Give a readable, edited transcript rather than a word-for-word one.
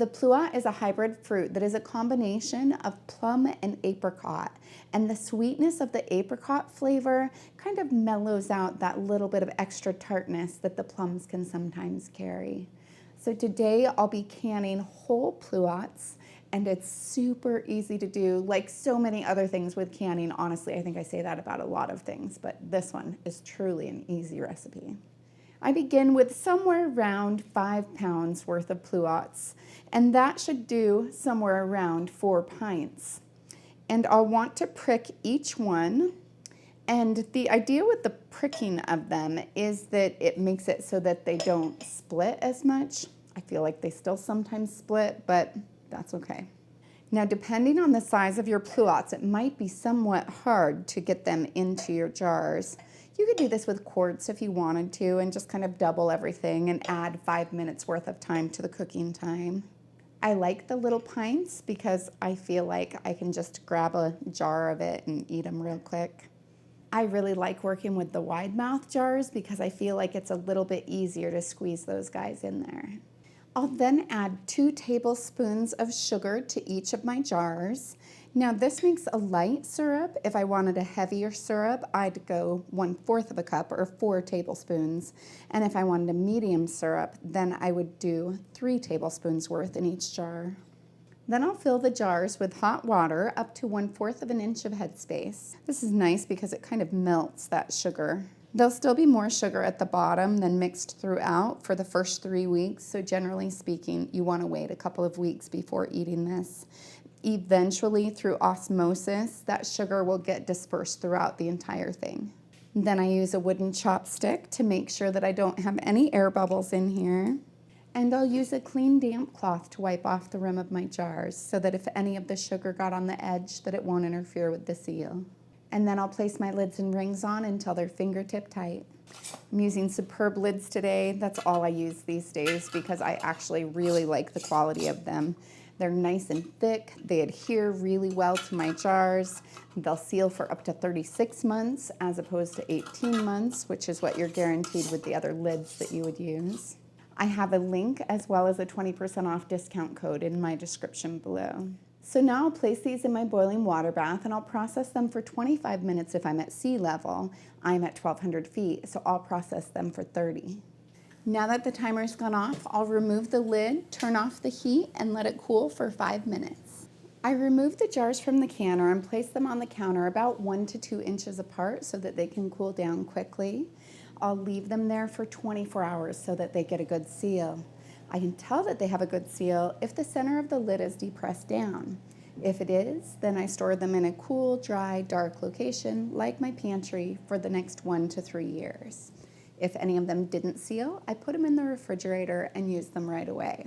The pluot is a hybrid fruit that is a combination of plum and apricot, and the sweetness of the apricot flavor kind of mellows out that little bit of extra tartness that the plums can sometimes carry. So today I'll be canning whole pluots, and it's super easy to do, like so many other things with canning. Honestly, I think I say that about a lot of things, but this one is truly an easy recipe. I begin with somewhere around 5 pounds worth of pluots, and that should do somewhere around 4 pints. And I'll want to prick each one. And the idea with the pricking of them is that it makes it so that they don't split as much. I feel like they still sometimes split, but that's okay. Now, depending on the size of your pluots, it might be somewhat hard to get them into your jars. You could do this with quarts if you wanted to and just kind of double everything and add 5 minutes worth of time to the cooking time. I like the little pints because I feel like I can just grab a jar of it and eat them real quick. I really like working with the wide mouth jars because I feel like it's a little bit easier to squeeze those guys in there. I'll then add 2 tablespoons of sugar to each of my jars. Now this makes a light syrup. If I wanted a heavier syrup, I'd go 1/4 of a cup or 4 tablespoons. And if I wanted a medium syrup, then I would do 3 tablespoons worth in each jar. Then I'll fill the jars with hot water up to 1/4 of an inch of headspace. This is nice because it kind of melts that sugar. There'll still be more sugar at the bottom than mixed throughout for the first 3 weeks, so generally speaking, you want to wait a couple of weeks before eating this. Eventually, through osmosis, that sugar will get dispersed throughout the entire thing. Then I use a wooden chopstick to make sure that I don't have any air bubbles in here. And I'll use a clean damp cloth to wipe off the rim of my jars so that if any of the sugar got on the edge, that it won't interfere with the seal. And then I'll place my lids and rings on until they're fingertip tight. I'm using Superb lids today. That's all I use these days because I actually really like the quality of them. They're nice and thick. They adhere really well to my jars. They'll seal for up to 36 months as opposed to 18 months, which is what you're guaranteed with the other lids that you would use. I have a link as well as a 20% off discount code in my description below. So now I'll place these in my boiling water bath and I'll process them for 25 minutes if I'm at sea level. I'm at 1,200 feet, so I'll process them for 30. Now that the timer's gone off, I'll remove the lid, turn off the heat, and let it cool for 5 minutes. I remove the jars from the canner and place them on the counter about 1 to 2 inches apart so that they can cool down quickly. I'll leave them there for 24 hours so that they get a good seal. I can tell that they have a good seal if the center of the lid is depressed down. If it is, then I store them in a cool, dry, dark location like my pantry for the next 1 to 3 years. If any of them didn't seal, I put them in the refrigerator and use them right away.